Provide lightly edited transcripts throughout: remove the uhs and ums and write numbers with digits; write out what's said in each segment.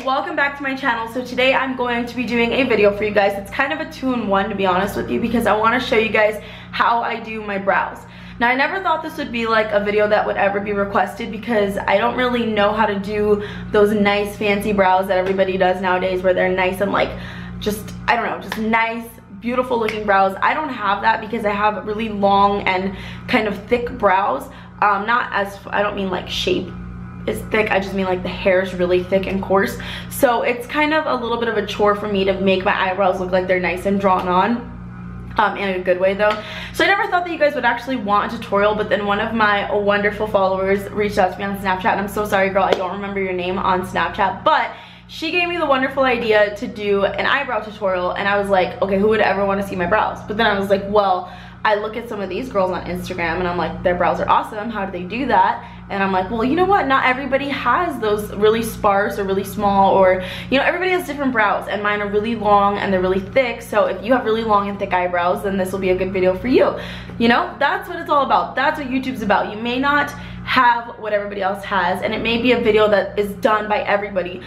welcome back to my channel. So today I'm going to be doing a video for you guys. It's kind of a two-in-one, to be honest with you, because I want to show you guys how I do my brows. Now, I never thought this would be like a video that would ever be requested because I don't really know how to do those nice fancy brows that everybody does nowadays, where they're nice and like just, I don't know, just nice, beautiful looking brows. I don't have that because I have really long and kind of thick brows. Not as, I don't mean like shape is thick, I just mean like the hair is really thick and coarse. So it's kind of a little bit of a chore for me to make my eyebrows look like they're nice and drawn on. In a good way though. So I never thought that you guys would actually want a tutorial, but then one of my wonderful followers reached out to me on Snapchat, and I'm so sorry girl, I don't remember your name on Snapchat, but she gave me the wonderful idea to do an eyebrow tutorial, and I was like, okay, who would ever want to see my brows? But then I was like, well, I look at some of these girls on Instagram and I'm like, their brows are awesome, how do they do that? And I'm like, well, you know what, not everybody has those really sparse or really small, or, you know, everybody has different brows, and mine are really long and they're really thick. So if you have really long and thick eyebrows, then this will be a good video for you. You know, that's what it's all about. That's what YouTube's about. You may not have what everybody else has, and it may be a video that is done by everybody,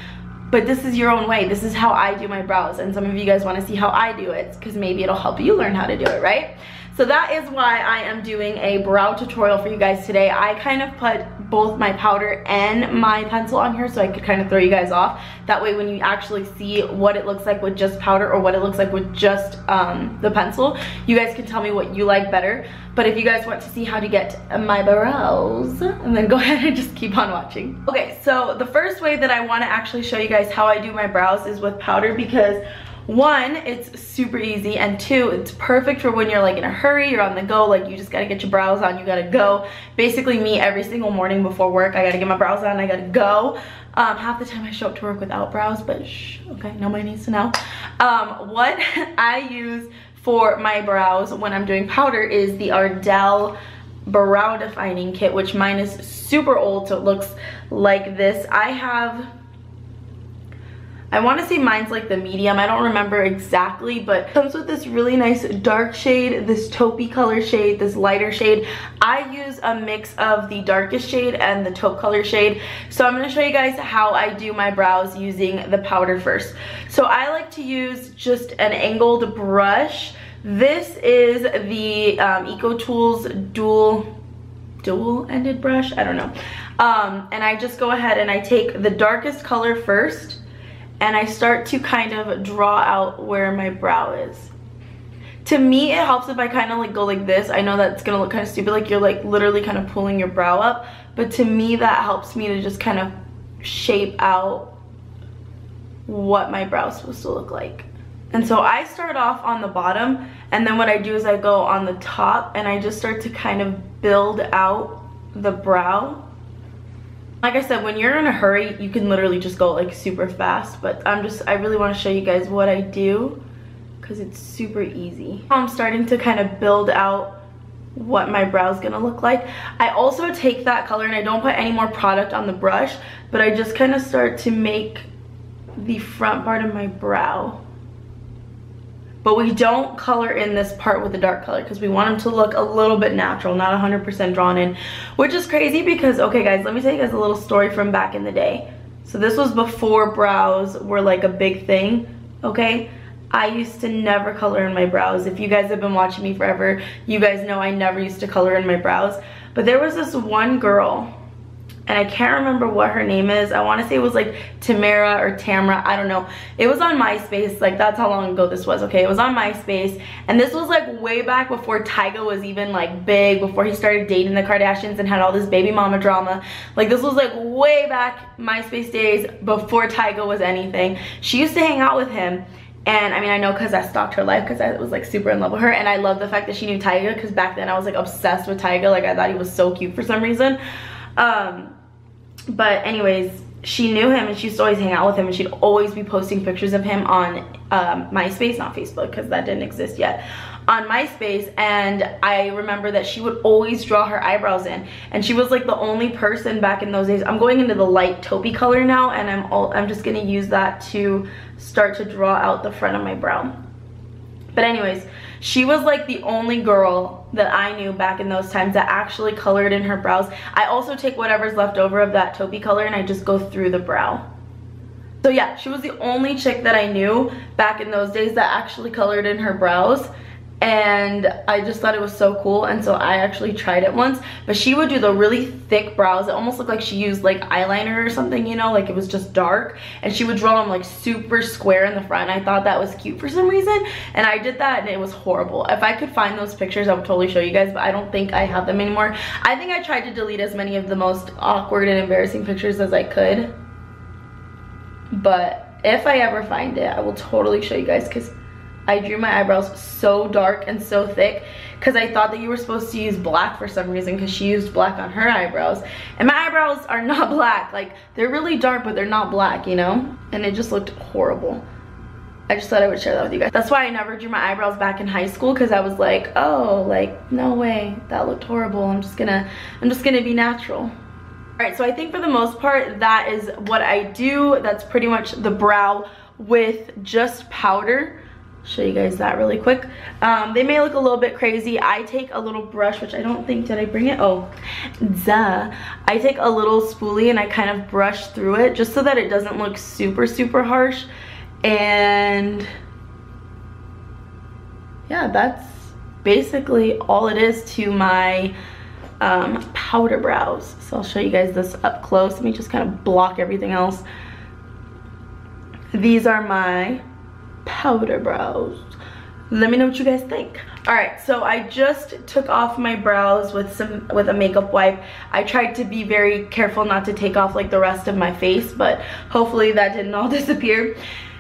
but this is your own way. This is how I do my brows, and some of you guys want to see how I do it because maybe it'll help you learn how to do it, right? So that is why I am doing a brow tutorial for you guys today. I kind of put both my powder and my pencil on here so I could kind of throw you guys off. That way when you actually see what it looks like with just powder or what it looks like with just the pencil, you guys can tell me what you like better. But if you guys want to see how to get my brows, and then go ahead and just keep on watching. Okay, so the first way that I want to actually show you guys how I do my brows is with powder, because one, it's super easy, and two, it's perfect for when you're like in a hurry, you're on the go, like you just gotta get your brows on, you gotta go. Basically me, every single morning before work, I gotta get my brows on, I gotta go. Half the time I show up to work without brows, but shh, okay, nobody needs to know. What I use for my brows when I'm doing powder is the Ardell Brow Defining Kit, which mine is super old, so it looks like this. I want to say mine's like the medium, I don't remember exactly, but it comes with this really nice dark shade, this taupey color shade, this lighter shade. I use a mix of the darkest shade and the taupe color shade. So I'm going to show you guys how I do my brows using the powder first. So I like to use just an angled brush. This is the EcoTools dual-ended brush, I don't know. And I just go ahead and I take the darkest color first, and I start to kind of draw out where my brow is. To me, it helps if I kind of like go like this. I know that's gonna look kind of stupid, like you're like literally kind of pulling your brow up, but to me that helps me to just kind of shape out what my brow's supposed to look like. And so I start off on the bottom, and then what I do is I go on the top and I just start to kind of build out the brow. Like I said, when you're in a hurry, you can literally just go like super fast, but I really want to show you guys what I do because it's super easy. I'm starting to kind of build out what my brow's gonna look like. I also take that color and I don't put any more product on the brush, but I just kind of start to make the front part of my brow. But we don't color in this part with the dark color because we want them to look a little bit natural, not 100% drawn in, which is crazy because, okay guys, let me tell you guys a little story from back in the day. So this was before brows were like a big thing, okay? I used to never color in my brows. If you guys have been watching me forever, you guys know I never used to color in my brows. But there was this one girl, and I can't remember what her name is. I want to say it was like Tamara or Tamra, I don't know. It was on MySpace, like that's how long ago this was, okay? It was on MySpace, and this was like way back before Tyga was even like big, before he started dating the Kardashians and had all this baby mama drama. Like this was like way back MySpace days, before Tyga was anything. She used to hang out with him, and I mean, I know because I stalked her life because I was like super in love with her, and I love the fact that she knew Tyga because back then I was like obsessed with Tyga. Like I thought he was so cute for some reason. But anyways, she knew him and she used to always hang out with him, and she'd always be posting pictures of him on MySpace, not Facebook because that didn't exist yet, on MySpace. And I remember that she would always draw her eyebrows in, and she was like the only person back in those days. I'm going into the light taupey color now, and I'm just gonna use that to start to draw out the front of my brow. But anyways, she was like the only girl that I knew back in those times that actually colored in her brows. I also take whatever's left over of that taupey color and I just go through the brow. So yeah, she was the only chick that I knew back in those days that actually colored in her brows. And I just thought it was so cool, and so I actually tried it once. But she would do the really thick brows. It almost looked like she used like eyeliner or something, you know, like it was just dark. And she would draw them like super square in the front. I thought that was cute for some reason, and I did that and it was horrible. If I could find those pictures, I would totally show you guys, but I don't think I have them anymore. I think I tried to delete as many of the most awkward and embarrassing pictures as I could. But if I ever find it, I will totally show you guys, because I drew my eyebrows so dark and so thick because I thought that you were supposed to use black for some reason, because she used black on her eyebrows. And my eyebrows are not black. Like, they're really dark, but they're not black, you know? And it just looked horrible. I just thought I would share that with you guys. That's why I never drew my eyebrows back in high school, because I was like, oh, like, no way. That looked horrible. I'm just gonna be natural. All right, so I think for the most part, that is what I do. That's pretty much the brow with just powder. Show you guys that really quick. They may look a little bit crazy. I take a little brush, which I don't think, did I bring it? Oh, duh. I take a little spoolie and I kind of brush through it just so that it doesn't look super, super harsh. And yeah, that's basically all it is to my powder brows. So I'll show you guys this up close. Let me just kind of block everything else. These are my powder brows. Let me know what you guys think. All right, so I just took off my brows with a makeup wipe. I tried to be very careful not to take off like the rest of my face, but hopefully that didn't all disappear.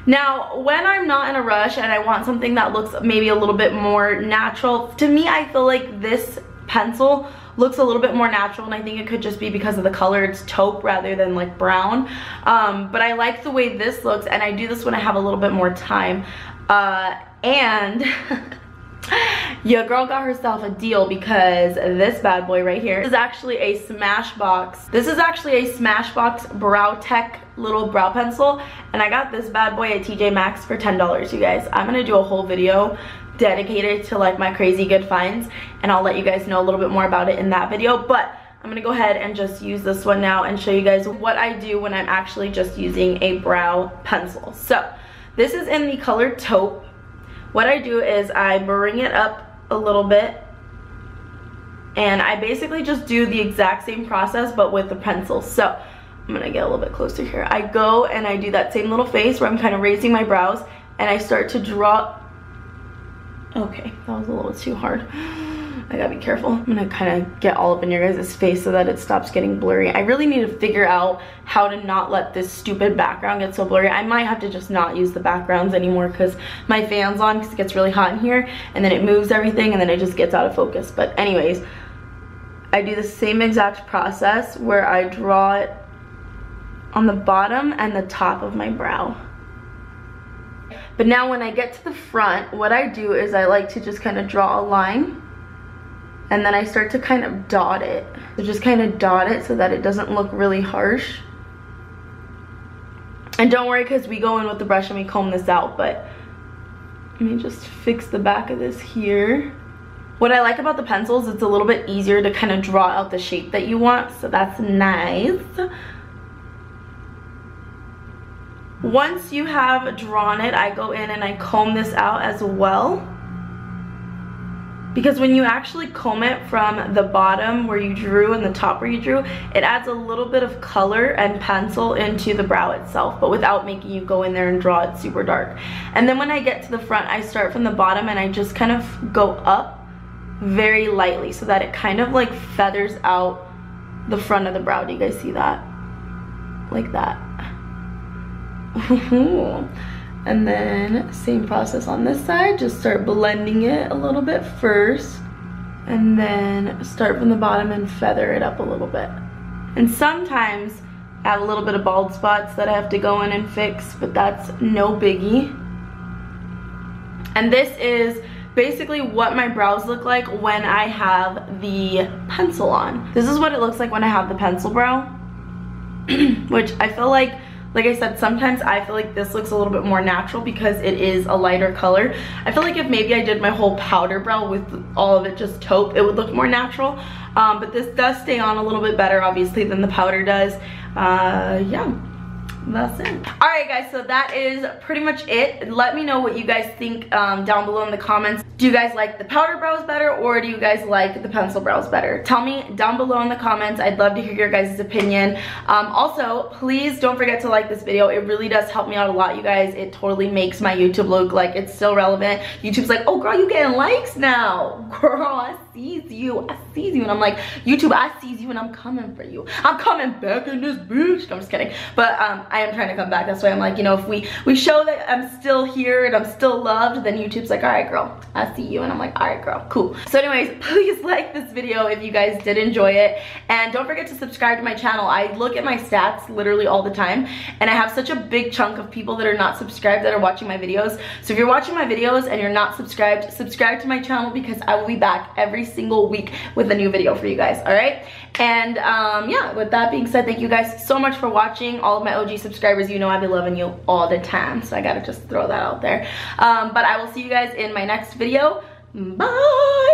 Now, when I'm not in a rush and I want something that looks maybe a little bit more natural, to me, I feel like this pencil looks a little bit more natural, and I think it could just be because of the color. It's taupe rather than like brown, but I like the way this looks, and I do this when I have a little bit more time. And your girl got herself a deal, because this bad boy right here is actually a Smashbox. This is actually a Smashbox Brow Tech little brow pencil, and I got this bad boy at TJ Maxx for $10, you guys. I'm gonna do a whole video dedicated to like my crazy good finds, and I'll let you guys know a little bit more about it in that video. But I'm gonna go ahead and just use this one now and show you guys what I do when I'm actually just using a brow pencil. So this is in the color taupe. What I do is I bring it up a little bit, and I basically just do the exact same process but with the pencil. So I'm gonna get a little bit closer here. I go and I do that same little face where I'm kind of raising my brows, and I start to draw. Okay, that was a little too hard. I gotta be careful. I'm gonna kind of get all up in your guys' face so that it stops getting blurry. I really need to figure out how to not let this stupid background get so blurry. I might have to just not use the backgrounds anymore because my fan's on, because it gets really hot in here, and then it moves everything, and then it just gets out of focus. But anyways, I do the same exact process where I draw it on the bottom and the top of my brow. But now when I get to the front, what I do is I like to just kind of draw a line, and then I start to kind of dot it. So just kind of dot it so that it doesn't look really harsh. And don't worry, because we go in with the brush and we comb this out, but let me just fix the back of this here. What I like about the pencils, it's a little bit easier to kind of draw out the shape that you want, so that's nice. Once you have drawn it, I go in and I comb this out as well. Because when you actually comb it from the bottom where you drew and the top where you drew, it adds a little bit of color and pencil into the brow itself, but without making you go in there and draw it super dark. And then when I get to the front, I start from the bottom and I just kind of go up very lightly so that it kind of like feathers out the front of the brow. Do you guys see that? Like that. And then same process on this side, just start blending it a little bit first, and then start from the bottom and feather it up a little bit. And sometimes I have a little bit of bald spots that I have to go in and fix, but that's no biggie. And this is basically what my brows look like when I have the pencil on. This is what it looks like when I have the pencil brow, which I feel like I said, sometimes I feel like this looks a little bit more natural because it is a lighter color. I feel like if maybe I did my whole powder brow with all of it just taupe, it would look more natural. But this does stay on a little bit better, obviously, than the powder does. Yeah. that's it. All right, guys, so that is pretty much it. Let me know what you guys think down below in the comments. Do you guys like the powder brows better, or do you guys like the pencil brows better? Tell me down below in the comments. I'd love to hear your guys' opinion. Also, please don't forget to like this video. It really does help me out a lot, you guys. It totally makes my YouTube look like it's still relevant. YouTube's like, oh girl, you getting likes now. Girl, I sees you. I sees you. And I'm like, YouTube, I sees you and I'm coming for you. I'm coming back in this bitch. No, I'm just kidding. But I am trying to come back. That's why I'm like, you know, if we show that I'm still here and I'm still loved, then YouTube's like, all right, girl, I see you. And I'm like, all right, girl, cool. So anyways, please like this video if you guys did enjoy it. And don't forget to subscribe to my channel. I look at my stats literally all the time. And I have such a big chunk of people that are not subscribed that are watching my videos. So if you're watching my videos and you're not subscribed, subscribe to my channel because I will be back every single week with a new video for you guys, all right? And yeah, with that being said, thank you guys so much for watching. All of my OG subscribers, you know I be loving you all the time, so I gotta just throw that out there. But I will see you guys in my next video. Bye.